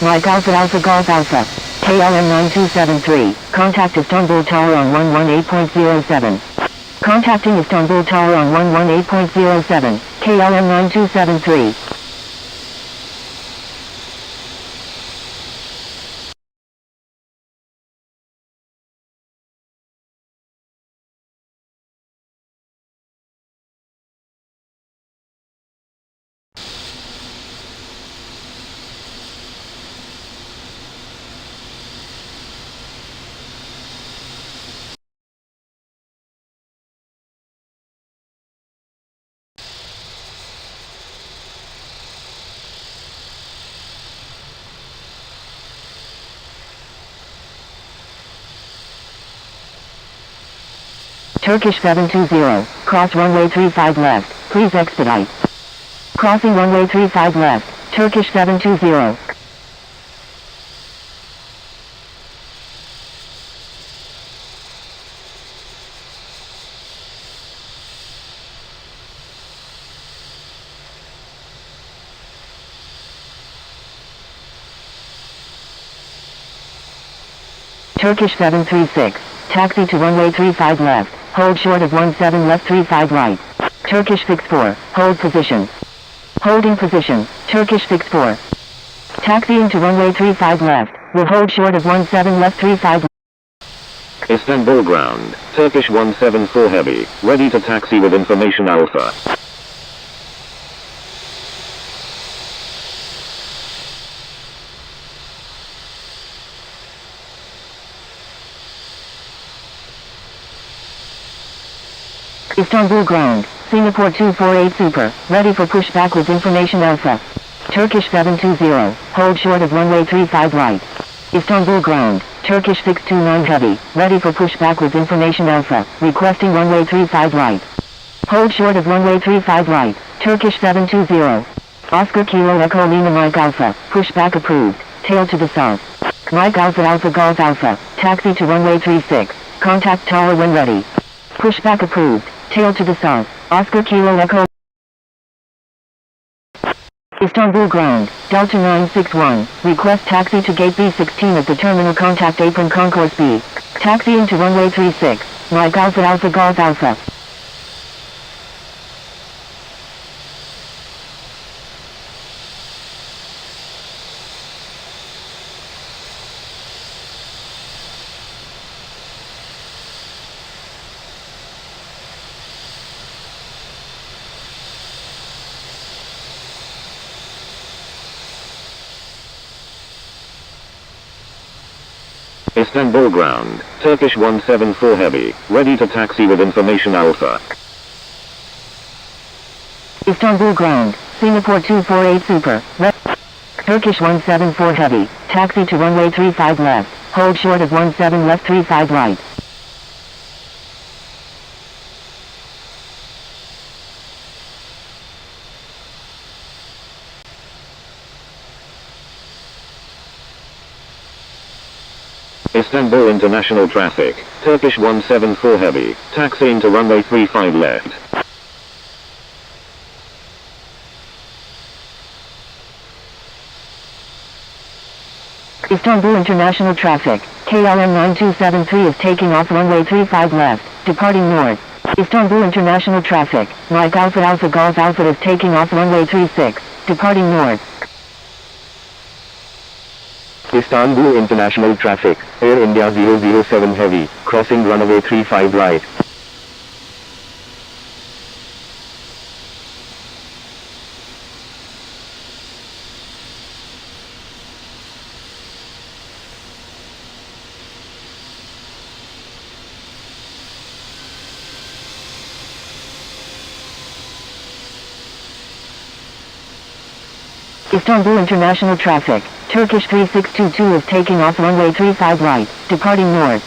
Mike Alpha Alpha Golf Alpha. KLM 9273. Contact Istanbul Tower on 118.07. Contacting Istanbul Tower on 118.07. KLM 9273. Turkish 720, cross runway 35 left, please expedite. Crossing runway 35 left, Turkish 720. Turkish 736, taxi to runway 35 left, hold short of 17 left 35 right. Turkish 64, hold position. Holding position, Turkish 64. Taxiing to runway 35 left, will hold short of 17 left 35. Istanbul ground, Turkish 174 heavy, ready to taxi with information Alpha. Istanbul ground, Singapore 248 Super, ready for pushback with information Alpha. Turkish 720, hold short of runway 35 right. Istanbul ground, Turkish 629 heavy, ready for pushback with information Alpha, requesting runway 35 right. Hold short of runway 35 right, Turkish 720. Oscar Kilo Echo Lima Mike Alpha, pushback approved, tail to the south. Mike Alpha Alpha Golf Alpha, taxi to runway 36, contact tower when ready. Pushback approved, tail to the south, Oscar Kilo Echo. Istanbul ground, Delta 961, request taxi to gate B16 at the terminal, contact apron concourse B. Taxiing to runway 36, Mike Alpha Alpha Golf Alpha. Istanbul ground, Turkish 174 heavy, ready to taxi with information Alpha. Istanbul ground, Singapore 248 Super, Turkish 174 heavy, taxi to runway 35 left, hold short of 17 left 35 right. Istanbul international traffic, Turkish 174 heavy, taxiing to runway 35 left. Istanbul international traffic, KLM 9273 is taking off runway 35 left, departing north. Istanbul international traffic, Mike Alpha Alpha Golf Alpha is taking off runway 36, departing north. Istanbul international traffic, Air India 007 heavy, crossing runway 35 right. Istanbul international traffic, Turkish 3622 is taking off runway 35 right, departing north.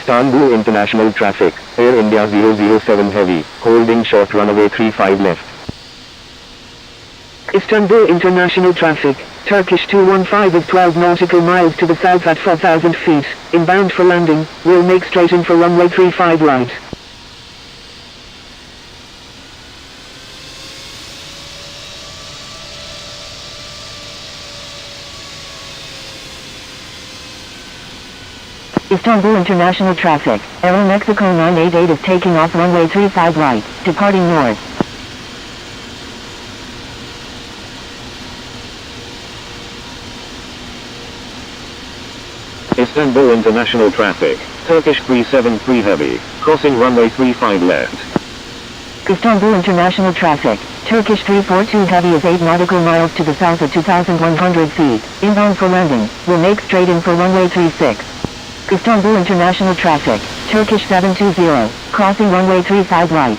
Istanbul International Traffic, Air India 007 Heavy, holding short runway 35 left. Istanbul International Traffic, Turkish 215 is 12 nautical miles to the south at 4,000 feet, inbound for landing, will make straight in for runway 35 right. Istanbul International Traffic, Aeromexico 988 is taking off runway 35 right, departing north. Istanbul International Traffic, Turkish 373 Heavy, crossing runway 35 left. Istanbul International Traffic, Turkish 342 Heavy is 8 nautical miles to the south at 2,100 feet, inbound for landing, will make straight in for runway 36. Istanbul International Traffic, Turkish 720, crossing runway 35 right.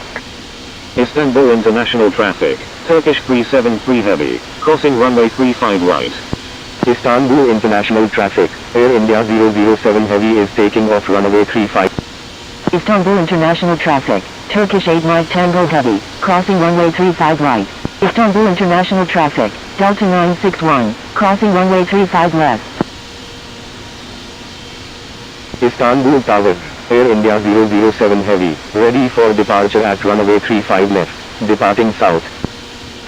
Istanbul International Traffic, Turkish 373 Heavy, crossing runway 35 right. Istanbul International Traffic, Air India 007 Heavy is taking off runway 35. Istanbul International Traffic, Turkish 8 Mike Tango Heavy, crossing runway 35 right. Istanbul International Traffic, Delta 961, crossing runway 35 left. Istanbul Tower, Air India 007 Heavy, ready for departure at runway 35 left, departing south.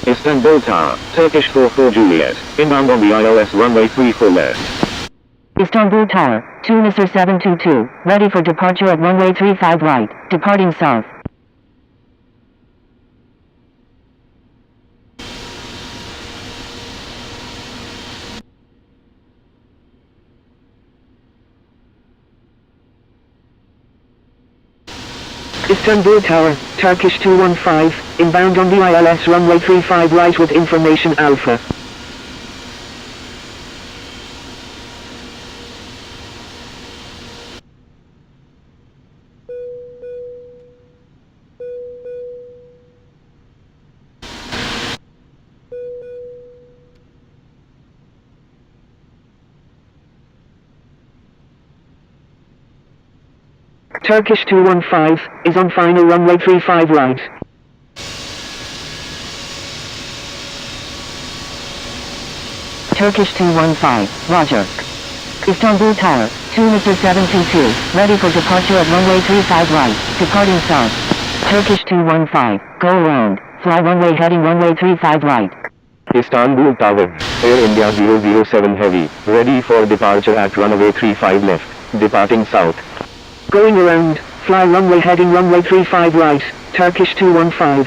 Istanbul Tower, Turkish 44 Juliet, inbound on the ILS runway 34 left. Istanbul Tower, Tunisar 722, ready for departure at runway 35 right, departing south. Istanbul Tower, Turkish 215, inbound on the ILS runway 35 right with information Alpha. Turkish 215, is on final runway 35 right. Turkish 215, roger. Istanbul Tower, Tunisar 722, ready for departure at runway 35 right, departing south. Turkish 215, go around, fly runway heading runway 35 right. Istanbul Tower, Air India 007 Heavy, ready for departure at runway 35 left, departing south. Going around, fly runway heading runway 35 right, Turkish 215.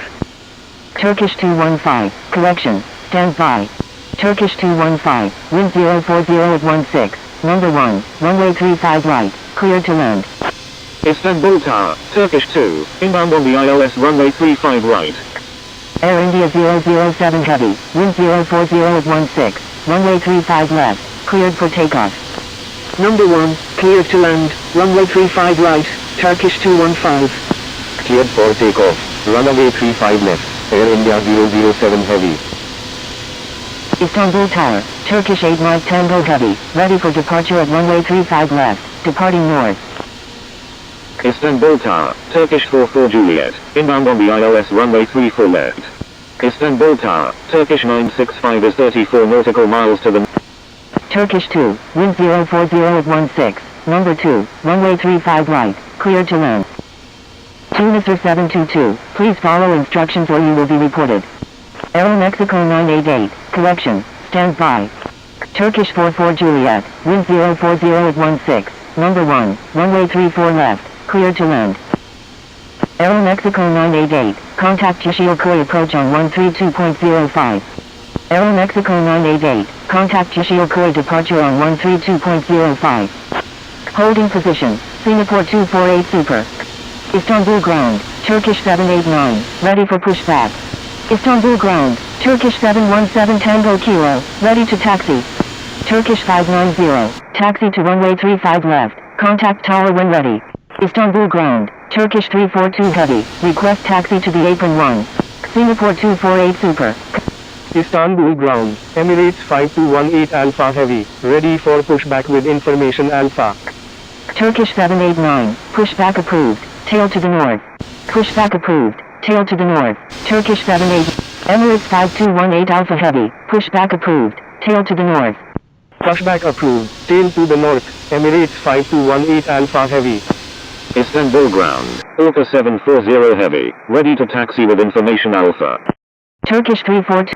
Turkish 215, correction, stand by. Turkish 215, wind 040 at 16, number 1, runway 35 right, clear to land. Istanbul Tower, Turkish 2, inbound on the ILS runway 35 right. Air India 007 Heavy, wind 040 at 16, runway 35 left, cleared for takeoff. Number 1, cleared to land, runway 35 right, Turkish 215. Cleared for takeoff, runway 35 left, Air India 007 Heavy. Istanbul Tower, Turkish 8 Mike Tango Heavy, ready for departure at runway 35 left, departing north. Istanbul Tower, Turkish 44 Juliet, inbound on the ILS runway 34 left. Istanbul Tower, Turkish 965 is 34 nautical miles to the Turkish 2, wind 040 at 16, number 2, runway 35 right, clear to land. Tunisar 722, please follow instructions or you will be reported. Aeromexico 988, correction, stand by. Turkish 44 Juliet, wind 040 at 16, number 1, runway 34 left, clear to land. Aeromexico 988, contact Yashiokoi approach on 132.05. Aeromexico 988, contact Yashiokoi departure on 132.05. Holding position, Singapore 248 Super. Istanbul ground, Turkish 789, ready for pushback. Istanbul ground, Turkish 717 Tango Kilo, ready to taxi. Turkish 590, taxi to runway 35 left, contact tower when ready. Istanbul ground, Turkish 342 Heavy, request taxi to the apron 1. Singapore 248 Super. Istanbul ground, Emirates 5218 Alpha Heavy, ready for pushback with information Alpha. Turkish 789, pushback approved, tail to the north. Pushback approved, tail to the north. Turkish 78, Emirates 5218 Alpha Heavy, pushback approved, tail to the north. Pushback approved, tail to the north, Emirates 5218 Alpha Heavy. Istanbul ground, Orca 740 Heavy, ready to taxi with information Alpha. Turkish 342,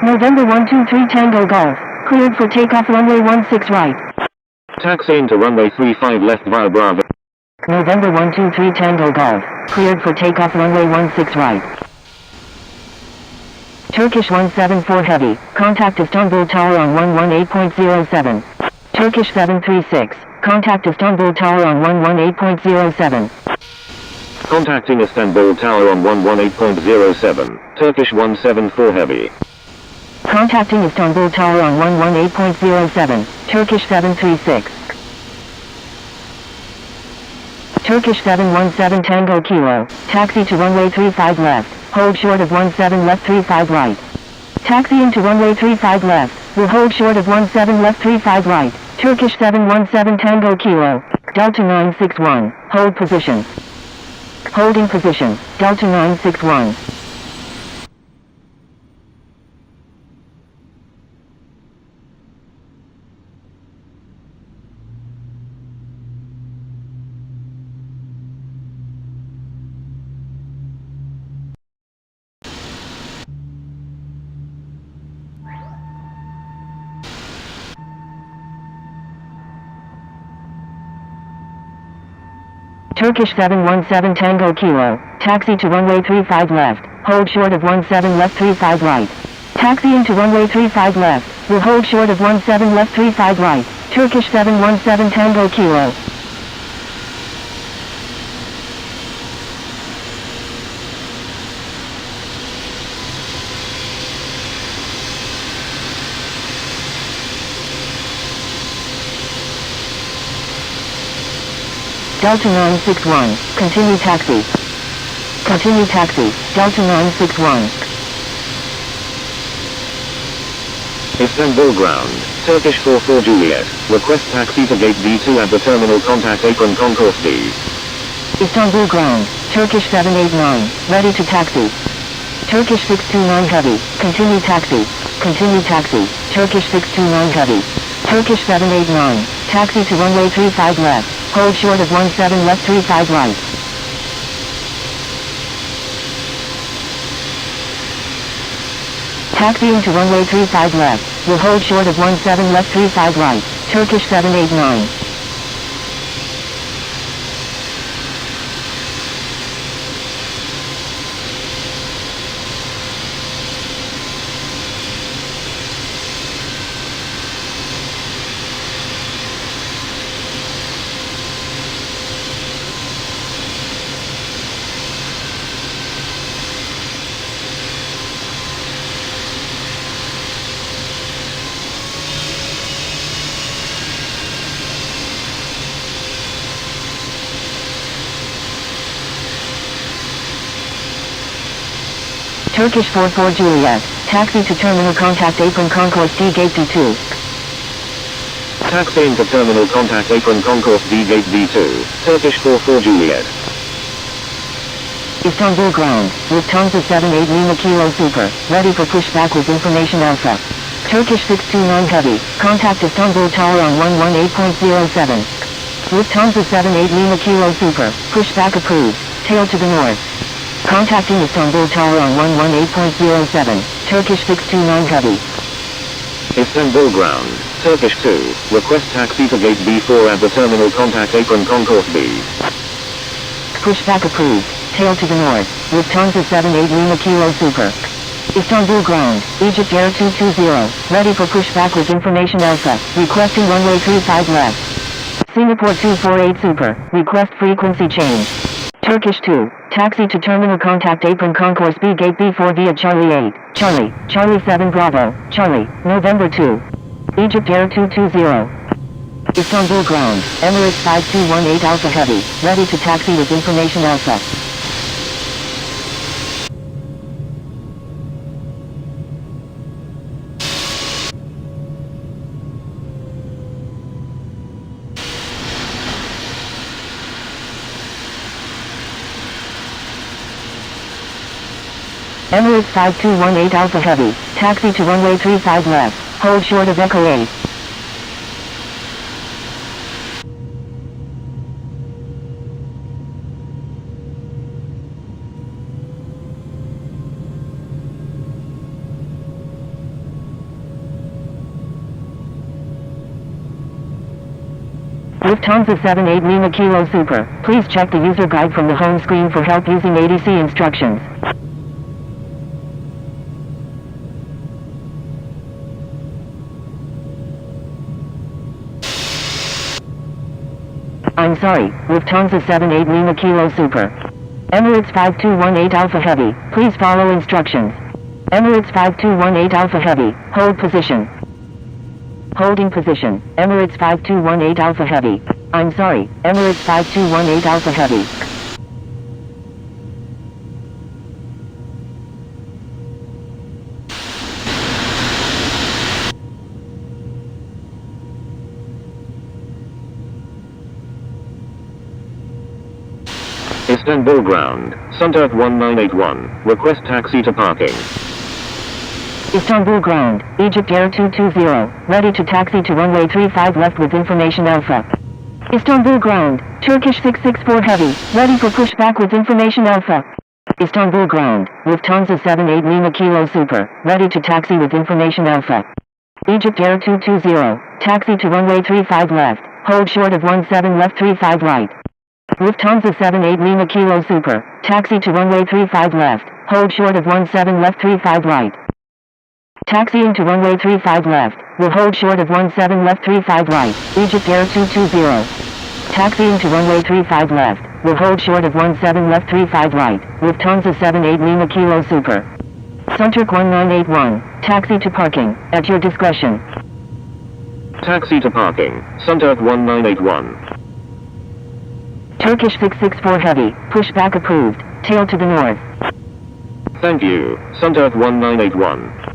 November 123 Tango Golf, cleared for takeoff runway 16 right. Taxiing to runway 35 left via Bravo. November 123 Tango Golf, cleared for takeoff runway 16 right. Turkish 174 Heavy, contact Istanbul Tower on 118.07. Turkish 736, contact Istanbul Tower on 118.07. Contacting Istanbul Tower on 118.07, Turkish 174 Heavy. Contacting Istanbul Tower on 118.07, Turkish 736. Turkish 717 Tango Kilo, taxi to runway 35 left, hold short of 17 left 35 right. Taxiing to runway 35 left, will hold short of 17 left 35 right, Turkish 717 Tango Kilo, Delta 961, hold position. Holding position, Delta 961. Turkish 717 Tango Kilo, taxi to runway 35 left, hold short of 17 left 35 right. Taxiing to runway 35 left, will hold short of 17 left 35 right, Turkish 717 Tango Kilo. Delta 961, continue taxi. Continue taxi, Delta 961. Istanbul ground, Turkish 44 Juliet, request taxi to gate D2 at the terminal, contact apron concourse D. Istanbul ground, Turkish 789, ready to taxi. Turkish 629 Heavy, continue taxi. Continue taxi, Turkish 629 Heavy. Turkish 789, taxi to runway 35 left, hold short of 17 left 35 right. Taxiing to runway 35 left, will hold short of 17 left 35 right, Turkish 789. Turkish 44 Juliet, taxi to terminal, contact apron concourse D gate D2. Taxiing to terminal, contact apron concourse D gate D2, Turkish 44 Juliet. Istanbul ground, Lufthansa 78 Lima Kilo Super, ready for pushback with information Alpha. Turkish 629 Heavy, contact Istanbul Tower on 118.07. Lufthansa 78 Lima Kilo Super, pushback approved, tail to the north. Contacting Istanbul Tower on 118.07, Turkish 629 Heavy. Istanbul ground, Turkish 2, request taxi to gate B4 at the terminal, contact apron concourse B. Pushback approved, tail to the north, Lufthansa 78 Lima Kilo Super. Istanbul ground, Egypt Air 220, ready for pushback with information Alpha, requesting runway 35 left. Singapore 248 Super, request frequency change. Turkish 2, taxi to terminal, contact apron concourse B gate B4 via Charlie 8, Charlie 7 Bravo, Charlie, November 2. Egypt Air 220. Istanbul ground, Emirates 5218 Alpha Heavy, ready to taxi with information Alpha. Emirates 5218 Alpha Heavy, taxi to runway 35 left, hold short of Echo 8. Lufthansa 78 Lima Kilo Super, please check the user guide from the home screen for help using ADC instructions. I'm sorry, Lufthansa 78 Lima Kilo Super. Emirates 5218 Alpha Heavy, please follow instructions. Emirates 5218 Alpha Heavy, hold position. Holding position, Emirates 5218 Alpha Heavy. I'm sorry, Emirates 5218 Alpha Heavy. Istanbul ground, Sunturk 1981, request taxi to parking. Istanbul ground, Egypt Air 220, ready to taxi to runway 35 left with information Alpha. Istanbul ground, Turkish 664 Heavy, ready for pushback with information Alpha. Istanbul ground, Lufthansa 78 Lima Kilo Super, ready to taxi with information Alpha. Egypt Air 220, taxi to runway 35 left, hold short of 17 left 35 right. Lufthansa 78 Lima Kilo Super, taxi to runway 35 left, hold short of 17 left 35 right. Taxiing to runway 35 left, will hold short of 17 left 35 right, Egypt Air 220. Taxiing to runway 35 left, will hold short of 17 left 35 right, Lufthansa 78 Lima Kilo Super. Sunturk 1981, taxi to parking, at your discretion. Taxi to parking, Sunturk 1981. Turkish 664 Heavy, pushback approved, tail to the north. Thank you, Sunturk 1981.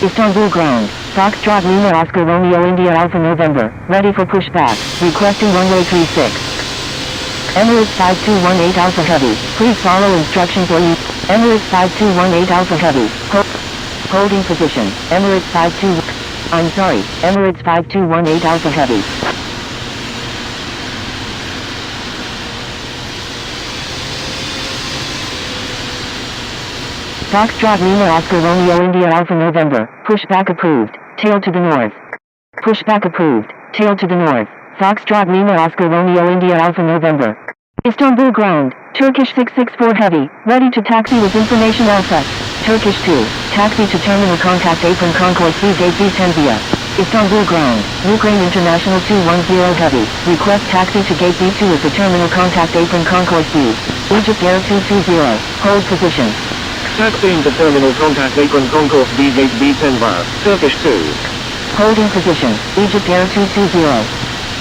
Istanbul ground, Foxtrot Lima Oscar Romeo India Alpha November, ready for pushback, requesting runway 36. Emirates 5218 Alpha Heavy, please follow instructions or use. Emirates 5218 Alpha Heavy, holding position, Emirates 52, I'm sorry, Emirates 5218 Alpha Heavy. Foxtrot Lima Oscar Romeo India Alpha November, pushback approved, tail to the north. Pushback approved, tail to the north, Foxtrot Lima Oscar Romeo India Alpha November. Istanbul ground, Turkish 664 Heavy, ready to taxi with information Alpha. Turkish 2, taxi to terminal contact apron concourse C gate B10 via. Istanbul ground, Ukraine International 210 Heavy, request taxi to gate B2 at the terminal contact apron concourse B. Egypt Air 220, hold position. Taxiing to terminal contact apron concourse B gate B10 via, Turkish 2. Holding position, Egypt Air 220.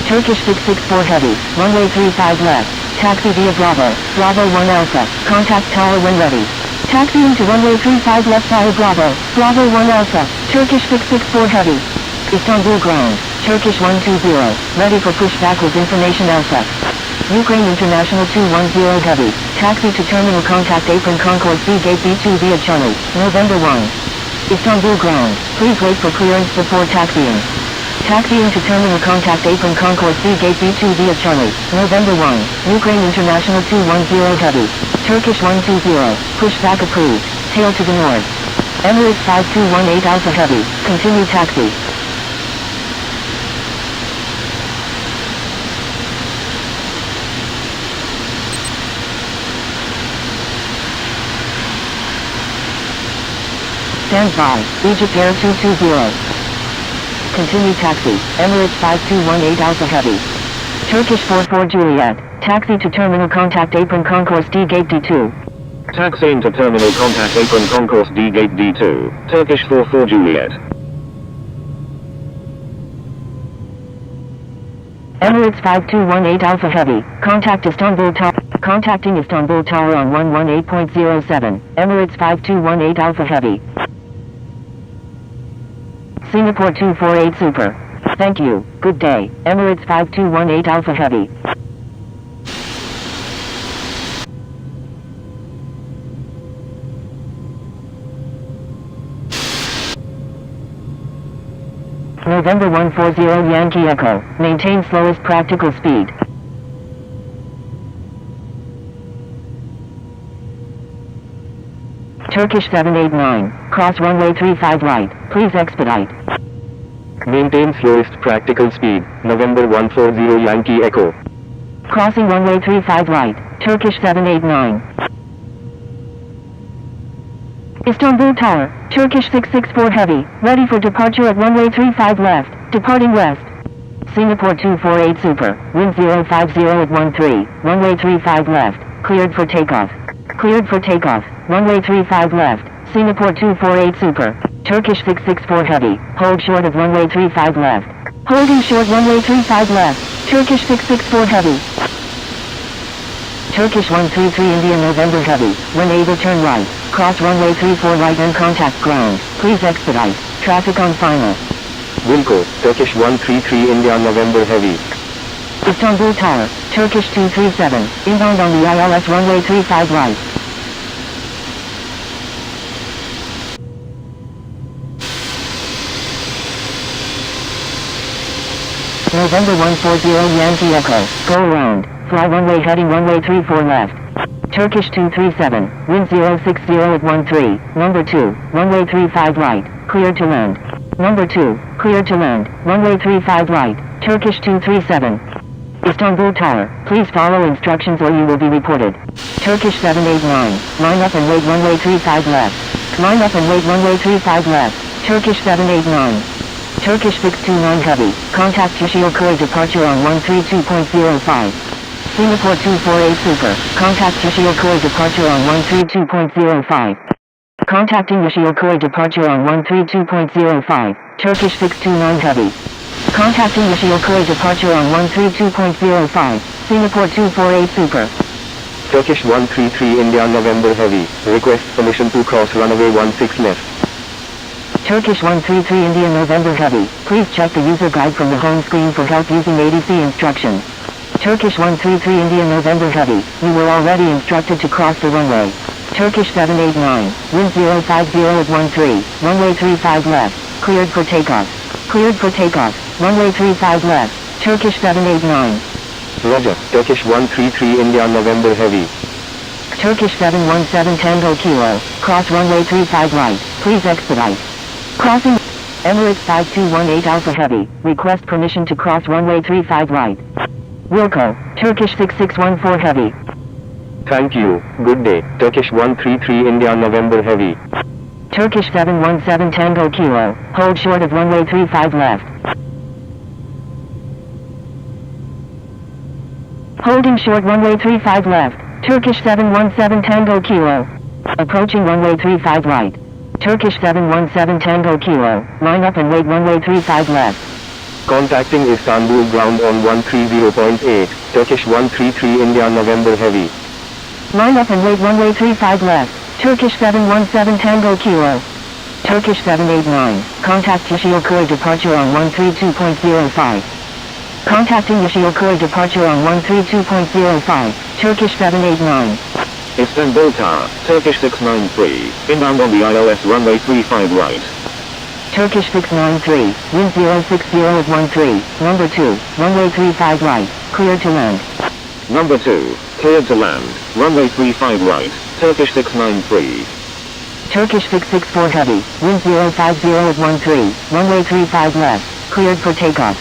Turkish 664 Heavy, runway 35 left, taxi via Bravo, Bravo 1 Alpha, contact tower when ready. Taxiing to runway 35 left via Bravo, Bravo 1 Alpha, Turkish 664 Heavy. Istanbul ground, Turkish 120, ready for pushback with information Alpha. Ukraine International 210 Heavy, taxi to terminal contact apron concourse B gate B2 via Charlie, November 1. Istanbul ground, please wait for clearance before taxiing. Taxiing to terminal contact apron concourse C gate B2 via Charlie. November 1. Ukraine International 210 Heavy. Turkish 120. Pushback approved. Tail to the north. Emirates 5218 Alpha Heavy. Continue taxi. Stand by. Egypt Air 220. Continue taxi. Emirates 5218 Alpha Heavy. Turkish 44 Juliet. Taxi to terminal contact apron concourse D gate D2. Taxiing to terminal contact apron concourse D gate D2. Turkish 44 Juliet. Emirates 5218 Alpha Heavy. Contact Istanbul Tower. Contacting Istanbul Tower on 118.07. Emirates 5218 Alpha Heavy. Singapore 248 Super. Thank you. Good day. Emirates 5218 Alpha Heavy. November 140 Yankee Echo. Maintain slowest practical speed. Turkish 789. Cross runway 35 right. Please expedite. Maintain slowest practical speed. November 140 Yankee Echo. Crossing runway 35 right. Turkish 789. Istanbul Tower. Turkish 664 Heavy. Ready for departure at runway 35 left. Departing west. Singapore 248 Super. Wind 050 at 13. Runway 35 left. Cleared for takeoff. Cleared for takeoff. Runway 35 left. Singapore 248 Super. Turkish 664 Heavy. Hold short of runway 35 left. Holding short runway 35 left. Turkish 664 Heavy. Turkish 133 India November Heavy. When able turn right. Cross runway 34 right and contact ground. Please expedite. Traffic on final. Wilco. Turkish 133 India November Heavy. Istanbul Tower. Turkish 237. Inbound on the ILS runway 35 right. November 140 Yankee Echo. Go around. Fly runway heading runway 34 left. Turkish 237. Wind 060 at 13. Number 2. Runway 35 right. Clear to land. Number 2. Clear to land. Runway 35 right. Turkish 237. Istanbul Tower. Please follow instructions or you will be reported. Turkish 789. Line up and wait runway 35 left. Line up and wait runway 35 left. Turkish 789. Turkish 629 Heavy. Contact Yoshiokai departure on 132.05. Singapore 248 Super. Contact Yoshiokai departure on 132.05. Contacting Yoshiokai departure on 132.05. Turkish 629 Heavy. Contacting Yoshiokai departure on 132.05. Singapore 248 Super. Turkish 133 India November Heavy. Request permission to cross runway 16 left. Turkish 133 India November Heavy. Please check the user guide from the home screen for help using ADC instructions. Turkish 133 India November Heavy. You were already instructed to cross the runway. Turkish 789. Wind 050 at 13. Runway 35 left. Cleared for takeoff. Cleared for takeoff. Runway 35 left. Turkish 789. Roger. Turkish 133 India November Heavy. Turkish 717 Tango Kilo. Cross runway 35 right. Please expedite. Crossing Emirates 5218 Alpha Heavy. Request permission to cross runway 35 right. Wilco. Turkish 6614 Heavy. Thank you. Good day. Turkish 133 India November Heavy. Turkish 717 Tango Kilo. Hold short of runway 35 left. Holding short runway 35 left. Turkish 717 Tango Kilo. Approaching runway 35 right. Turkish 717 Tango Kilo. Line up and wait runway 35 left. Contacting Istanbul ground on 130.8. Turkish 133 India November Heavy. Line up and wait runway 35 left. Turkish 717 Tango Kilo. Turkish 789. Contact Yoshiokai departure on 132.05. Contacting Yoshiokai departure on 132.05. Turkish 789. Istanbul Tower, Turkish 693. Inbound on the ILS runway 35 right. Turkish 693, wind 060 at 13, number 2, runway 35 right, cleared to land. Number 2, cleared to land, runway 35 right, Turkish 693. Turkish 664 heavy, wind 050 at 13, runway 35 left, cleared for takeoff.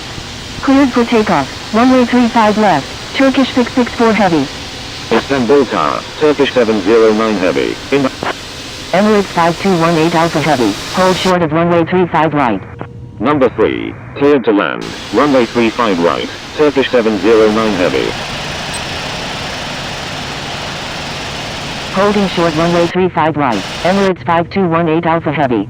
Cleared for takeoff, runway 35 left, Turkish 664 heavy. Istanbul Tower, Turkish 709 heavy, in Emirates 5218 Alpha Heavy, hold short of runway 35 right. Number 3, cleared to land, runway 35 right, Turkish 709 heavy. Holding short runway 35 right, Emirates 5218 Alpha Heavy.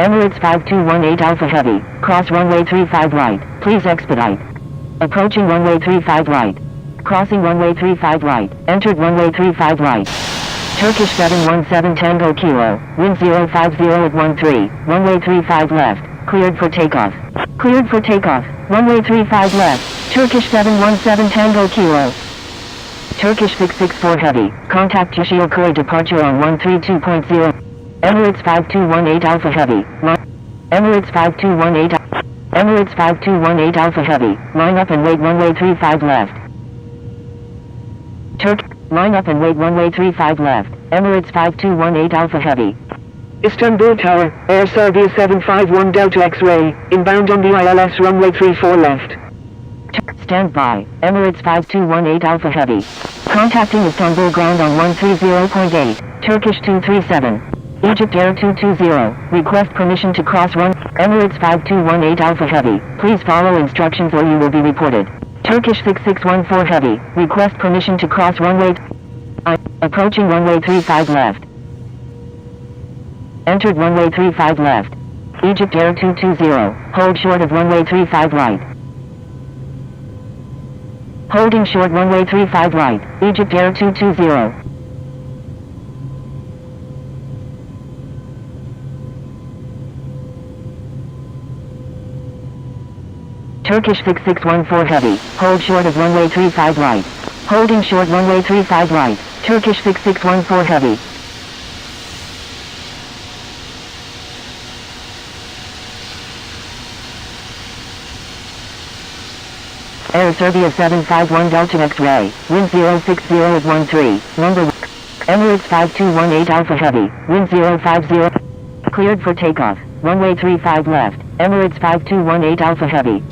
Emirates 5218 Alpha Heavy, cross runway 35 right, please expedite. Approaching runway 35 right. Crossing runway 35 right, entered runway 35 right. Turkish 717 Tango Kilo, wind 050 at 13, runway 35 left, cleared for takeoff. Cleared for takeoff, runway 35 left, Turkish 717 Tango Kilo. Turkish 664 Heavy, contact Yashiokuei departure on 132.0. Emirates 5218 Alpha Heavy, Emirates 5218 Emirates 5218 Alpha Heavy, line up and wait runway 35 left. Line up and wait runway 35 left, Emirates 5218 Alpha Heavy. Istanbul Tower, Air Serbia 751 Delta X-ray, inbound on the ILS runway 34 left. Stand by, Emirates 5218 Alpha Heavy. Contacting Istanbul ground on 130.8, Turkish 237. Egypt Air 220, request permission to cross Emirates 5218 Alpha Heavy, please follow instructions or you will be reported. Turkish 6614 Heavy, request permission to cross runway approaching runway 35 left. Entered runway 35 left. Egypt Air 220, hold short of runway 35 right. Holding short runway 35 right, Egypt Air 220. Turkish 6614 Heavy, hold short of runway 35 right. Holding short runway 35 right, Turkish 6614 Heavy. Air Serbia 751 Delta X-ray, wind 060 at 13, number Emirates 5218 Alpha Heavy, wind 050. Cleared for takeoff, runway 35 left, Emirates 5218 Alpha Heavy.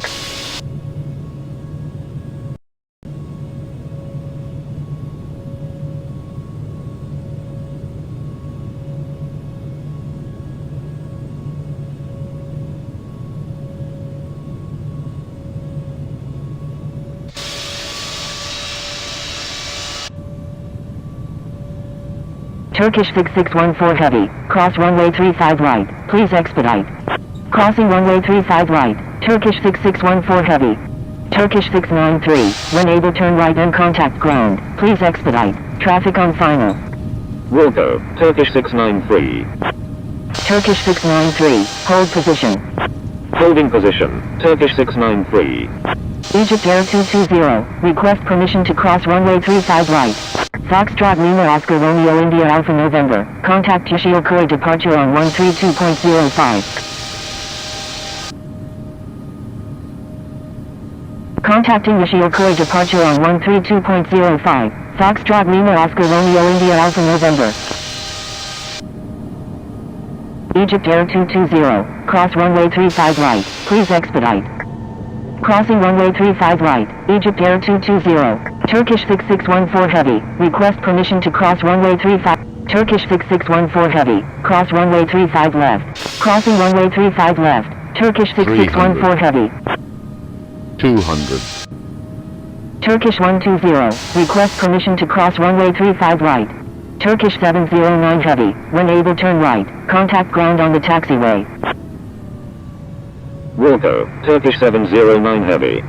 Turkish 6614 Heavy, cross runway 35 right, please expedite. Crossing runway 35 right, Turkish 6614 Heavy. Turkish 693, when able turn right and contact ground, please expedite. Traffic on final. Wilco, Turkish 693. Turkish 693, hold position. Holding position, Turkish 693. Egypt Air 220, request permission to cross runway 35 right. Foxtrot Lima Oscar Romeo India Alpha November, contact Yashiokuei departure on 132.05. Contacting Yashiokuei departure on 132.05, Foxtrot Lima Oscar Romeo India Alpha November. Egypt Air 220, cross runway 35 right, please expedite. Crossing runway 35 right, Egypt Air 220, Turkish 6614 Heavy, request permission to cross runway 35, Turkish 6614 Heavy, cross runway 35 left, crossing runway 35 left, Turkish 6614 Heavy. 200. Turkish 120, request permission to cross runway 35 right. Turkish 709 Heavy, when able turn right, contact ground on the taxiway. Wilco, Turkish 709 Heavy.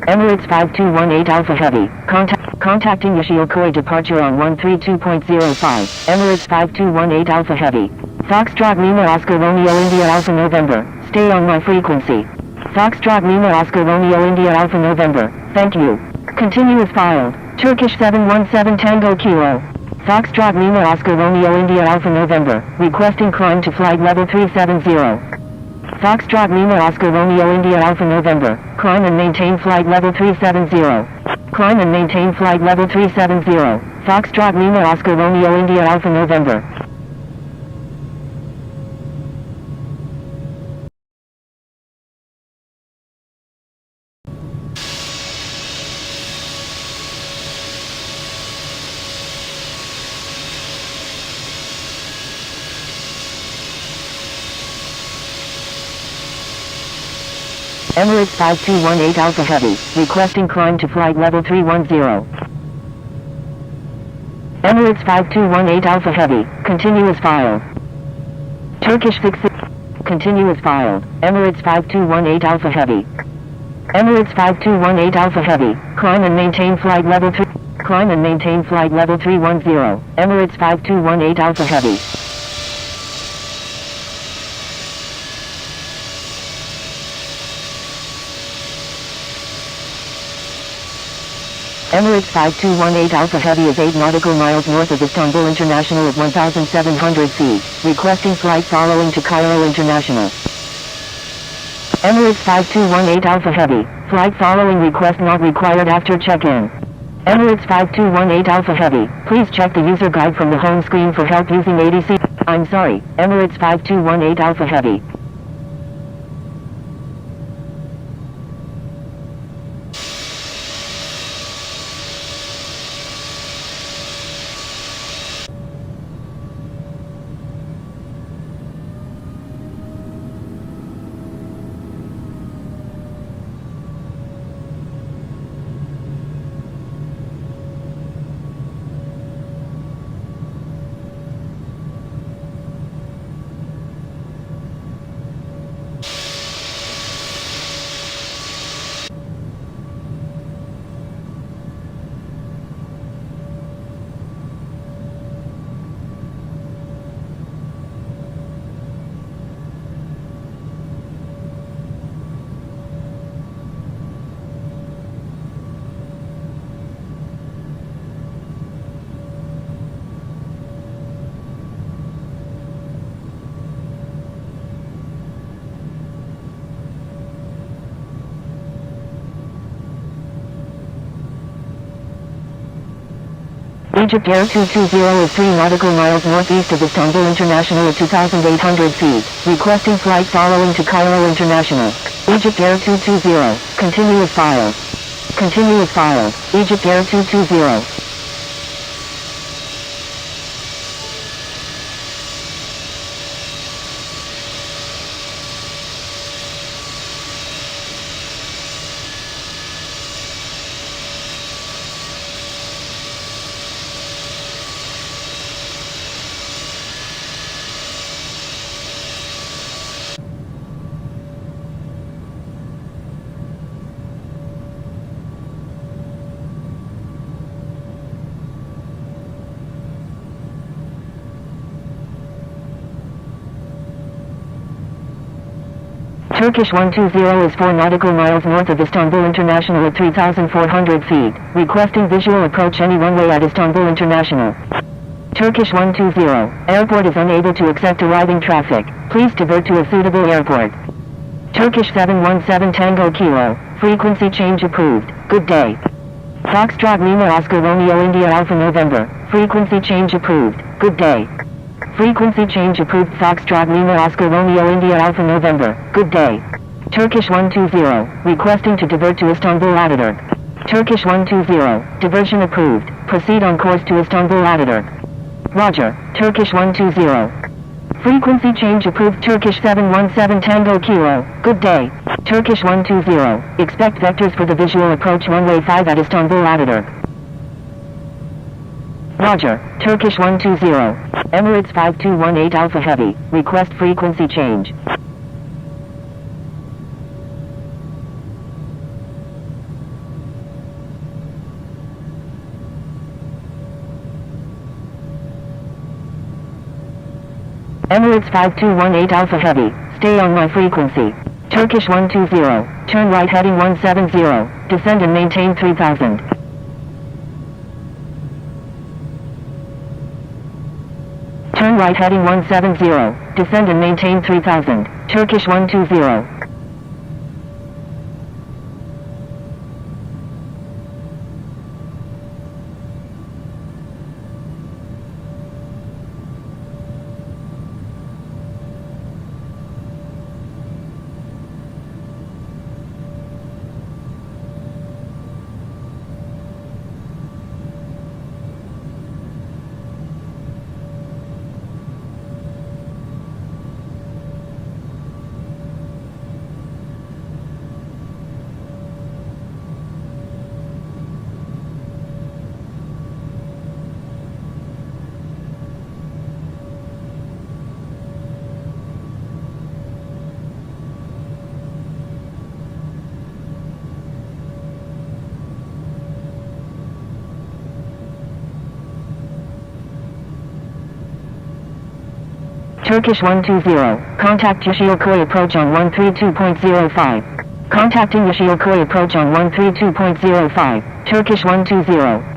Emirates 5218 Alpha Heavy, contacting Yashiokuei departure on 132.05, Emirates 5218 Alpha Heavy. Foxtrot Lima Oscar Romeo India Alpha November, Stay on my frequency. Foxtrot Lima Oscar Romeo India Alpha November. Thank you. Continue as filed. Turkish 717 Tango Kilo. Foxtrot Lima Oscar Romeo India Alpha November. Requesting climb to flight level 370. Foxtrot Lima Oscar Romeo India Alpha November. Climb and maintain flight level 370. Climb and maintain flight level 370. Foxtrot Lima Oscar Romeo India Alpha November. Emirates 5218 Alpha Heavy, requesting climb to flight level 310. Emirates 5218 Alpha Heavy, continue as filed. Turkish 6, continue as filed. Emirates 5218 Alpha Heavy. Emirates 5218 Alpha Heavy, climb and maintain flight level 3, climb and maintain flight level 310. Emirates 5218 Alpha Heavy. Emirates 5218 Alpha Heavy is 8 nautical miles north of Istanbul International at 1,700 feet, requesting flight following to Cairo International. Emirates 5218 Alpha Heavy, flight following request not required after check-in. Emirates 5218 Alpha Heavy, please check the user guide from the home screen for help using ADC. I'm sorry, Emirates 5218 Alpha Heavy. Egypt Air 220 is 3 nautical miles northeast of Istanbul International at 2,800 feet, requesting flight following to Cairo International. Egypt Air 220, continue as filed. Continue as filed, Egypt Air 220. Turkish 120 is 4 nautical miles north of Istanbul International at 3,400 feet, requesting visual approach any runway at Istanbul International. Turkish 120, airport is unable to accept arriving traffic, please divert to a suitable airport. Turkish 717 Tango Kilo, frequency change approved, good day. Foxtrot Lima Oscar Romeo India Alpha November, frequency change approved, good day. Frequency change approved. Foxtrot Lima Oscar Romeo India Alpha November, good day. Turkish 120, requesting to divert to Istanbul Ataturk. Turkish 120, diversion approved, proceed on course to Istanbul Ataturk. Roger, Turkish 120. Frequency change approved. Turkish 717 Tango Kilo, good day. Turkish 120, expect vectors for the visual approach runway 5 at Istanbul Ataturk. Roger, Turkish 120. Emirates 5218 Alpha Heavy, request frequency change. Emirates 5218 Alpha Heavy, Stay on my frequency. Turkish 120. Turn right heading 170. Descend and maintain 3000. Turn right heading 170. Descend and maintain 3000. Turkish 120. Turkish 120. Contact Yoshiokoy approach on 132.05. Contacting Yoshiokoy approach on 132.05. Turkish 120.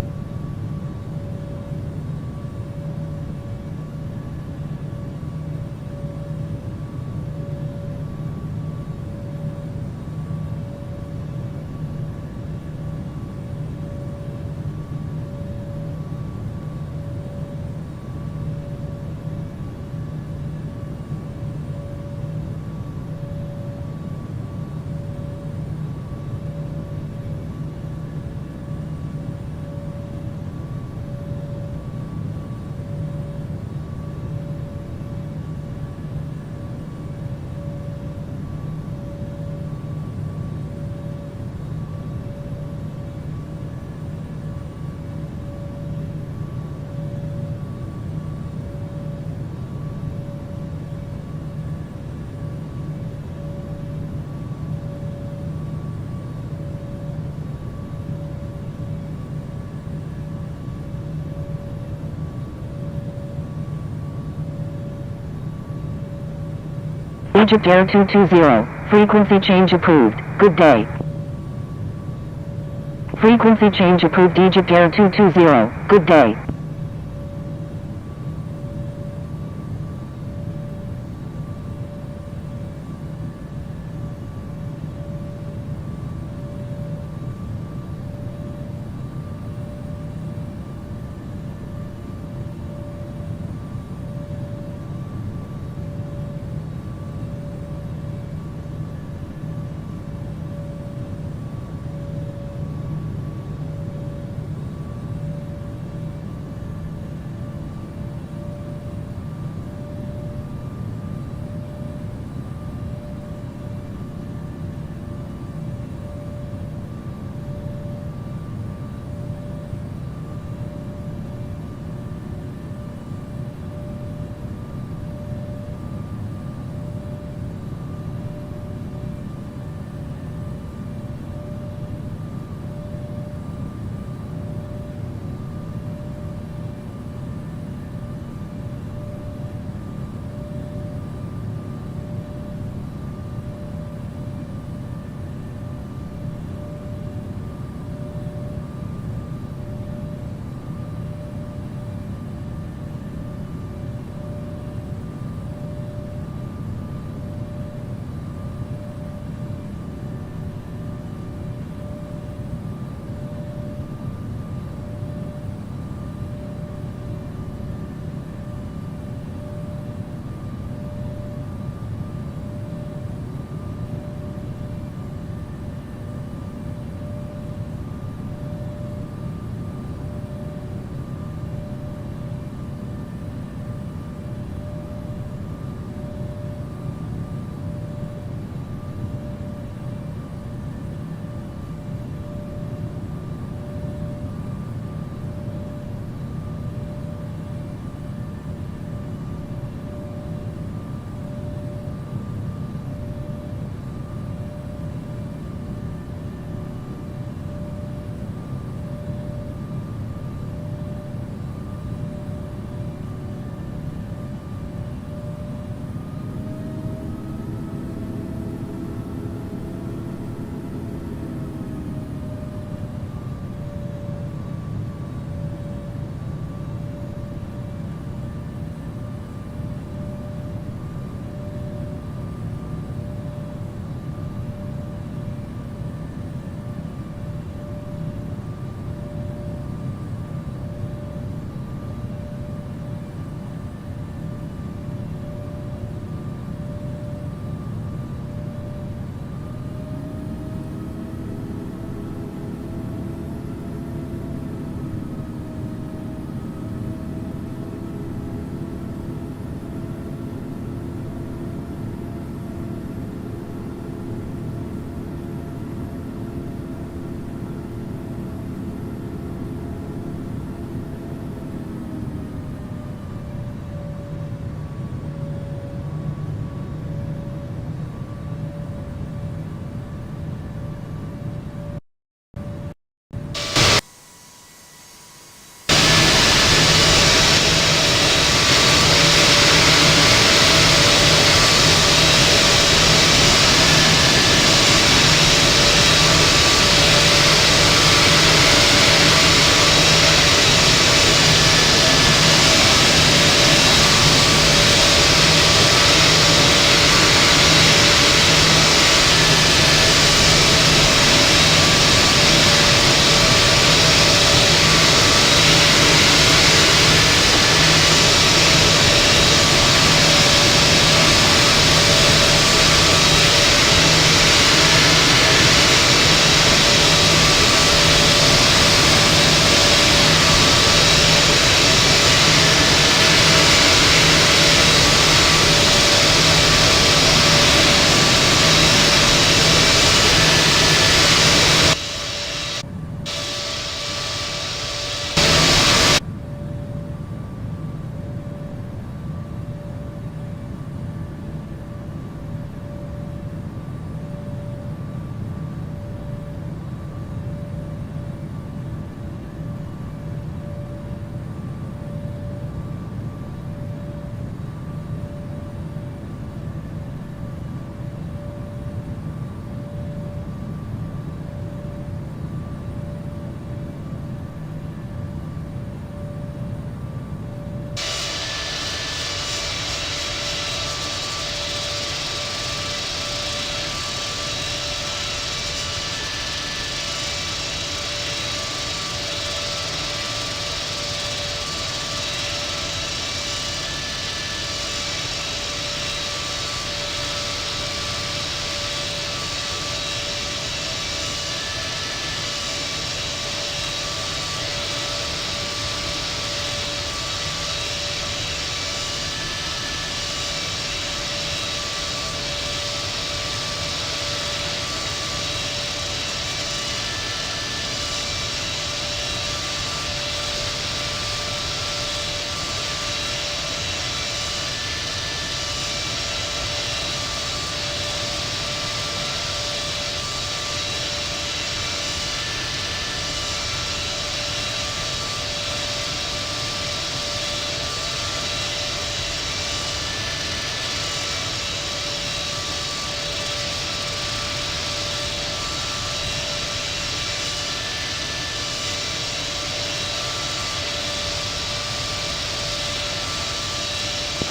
Egypt Air 220. Frequency change approved. Good day. Frequency change approved Egypt Air 220. Good day.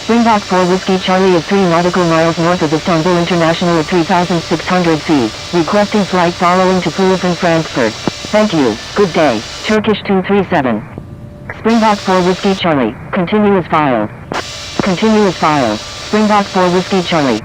Springbok 4 Whiskey Charlie is 3 nautical miles north of Istanbul International at 3,600 feet, requesting flight following to Pula from Frankfurt. Thank you, good day, Turkish 237. Springbok 4 Whiskey Charlie, continue as filed. Continue as filed. Springbok 4 Whiskey Charlie.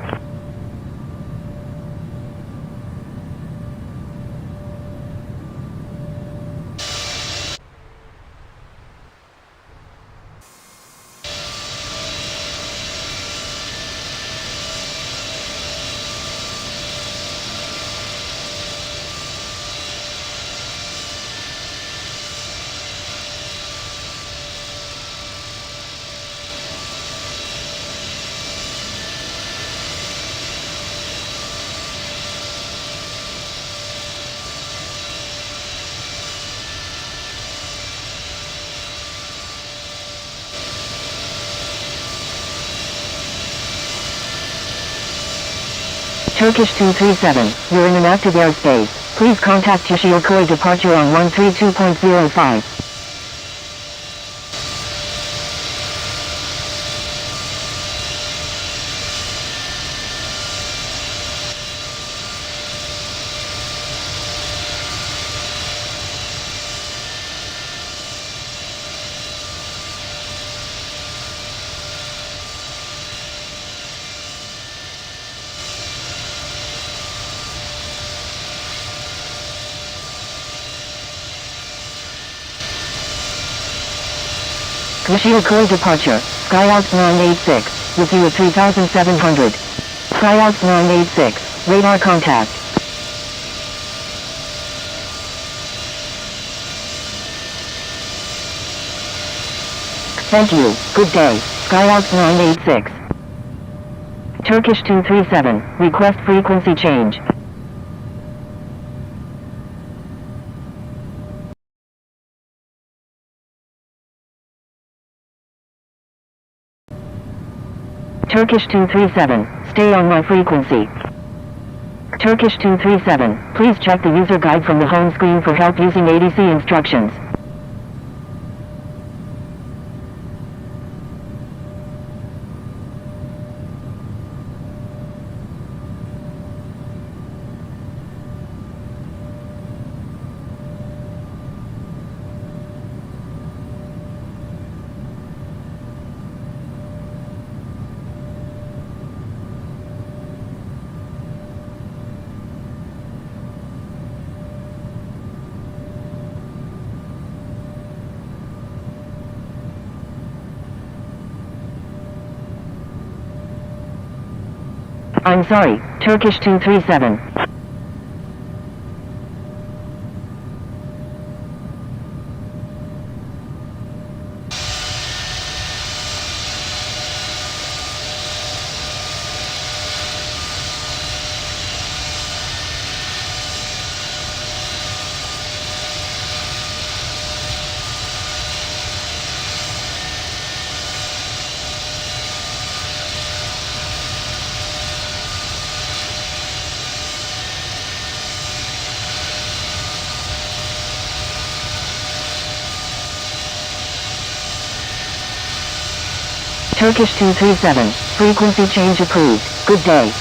Turkish 237, you're in an active airspace. Please contact Yeşilköy departure on 132.05. Yeşilköy departure, Skyalps 986, with you at 3,700. Skyalps 986, radar contact. Thank you, good day, Skyalps 986. Turkish 237, request frequency change. Turkish 237, stay on my frequency. Turkish 237, please check the user guide from the home screen for help using ADC instructions. I'm sorry, Turkish 237. Turkish 237, frequency change approved, good day.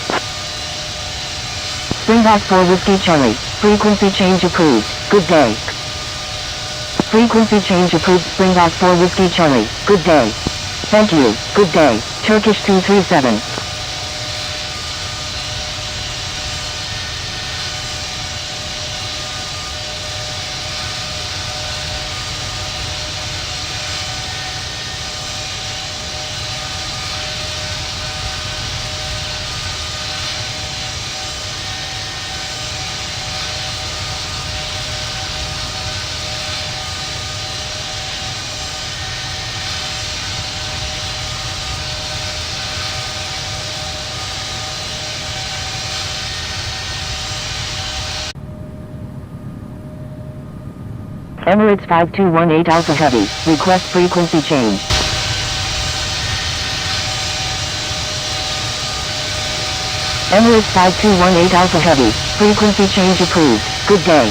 Springbok 4 Whiskey Charlie, frequency change approved, good day. Frequency change approved Springbok 4 Whiskey Charlie, good day. Thank you, good day, Turkish 237. Emirates 5218 Alpha Heavy, request frequency change. Emirates 5218 Alpha Heavy, frequency change approved, good day.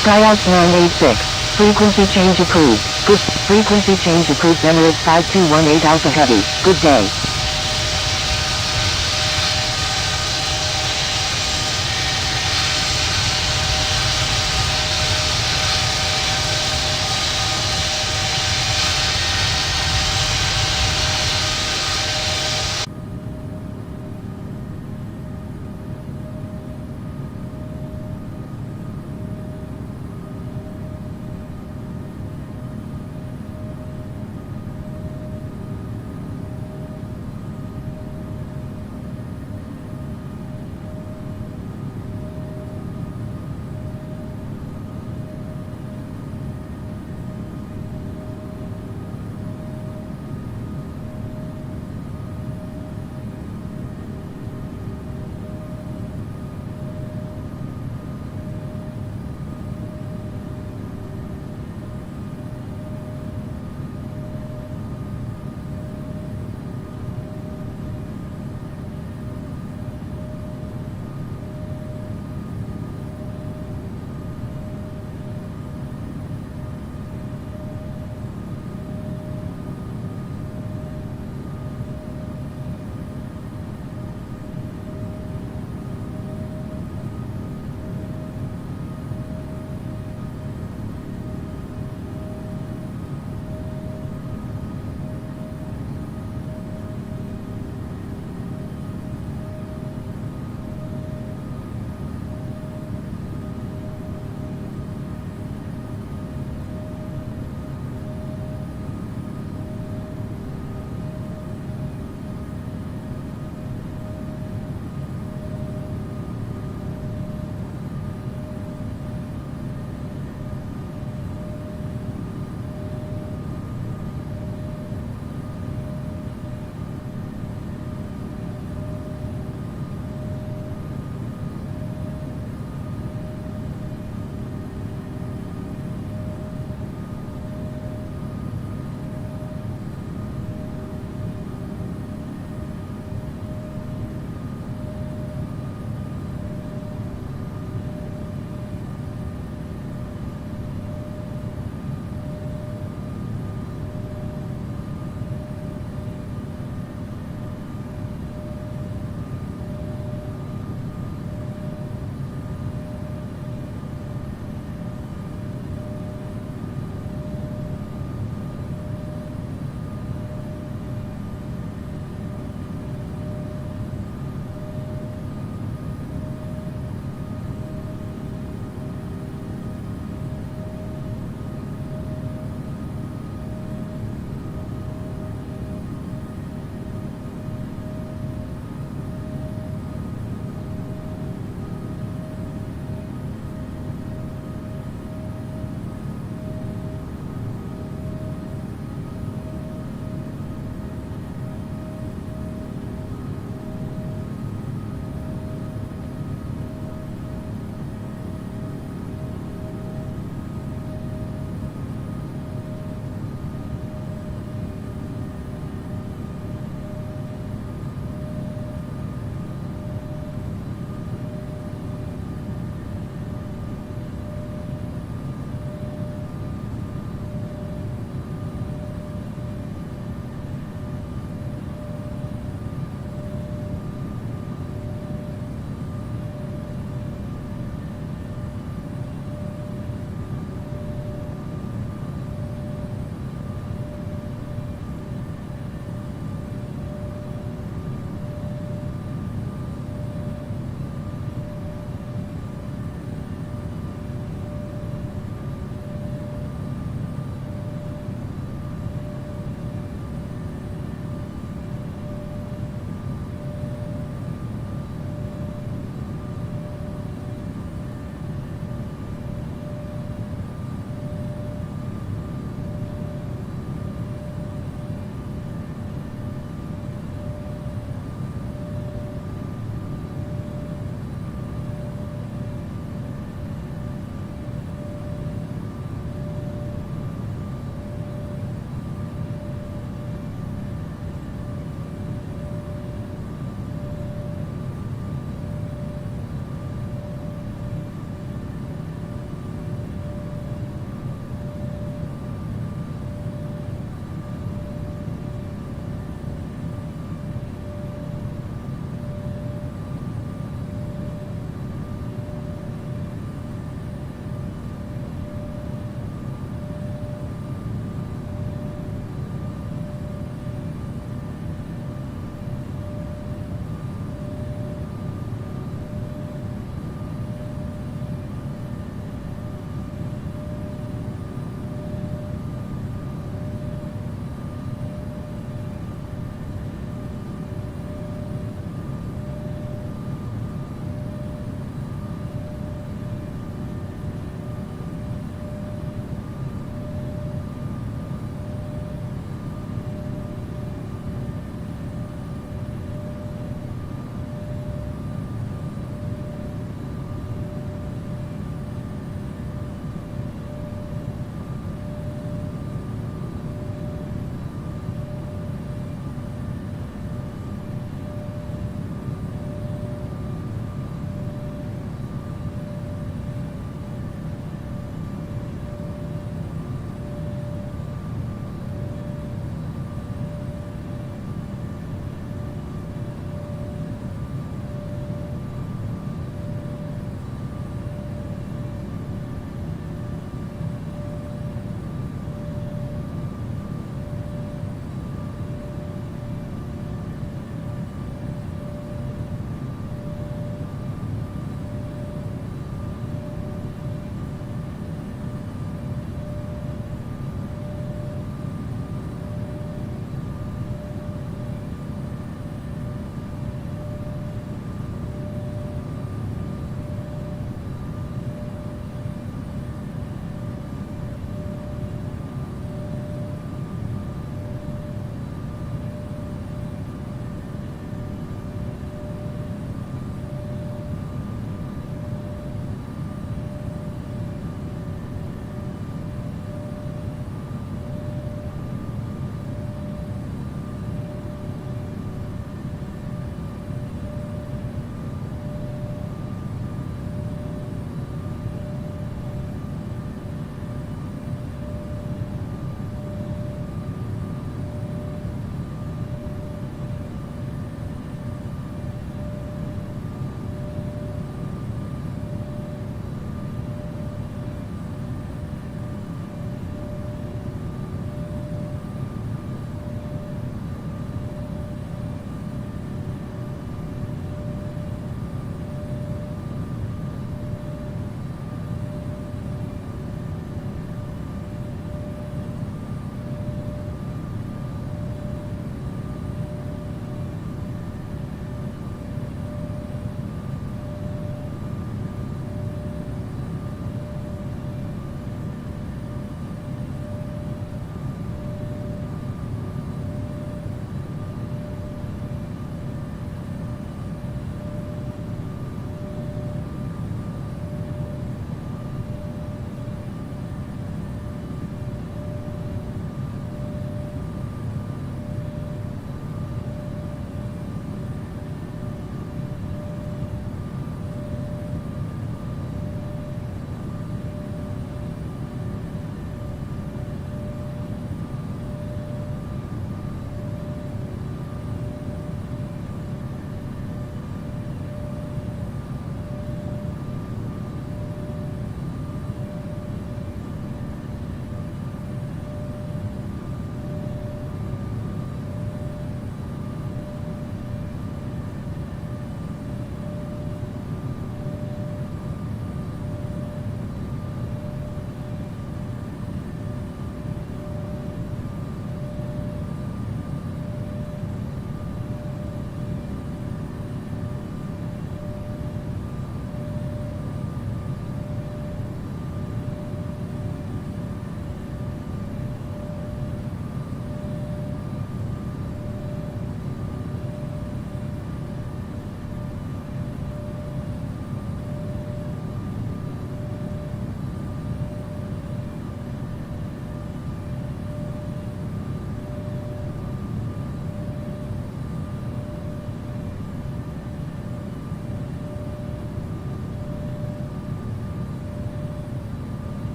Skyalps 986, frequency change approved, good Frequency change approved Emirates 5218 Alpha Heavy. Good day.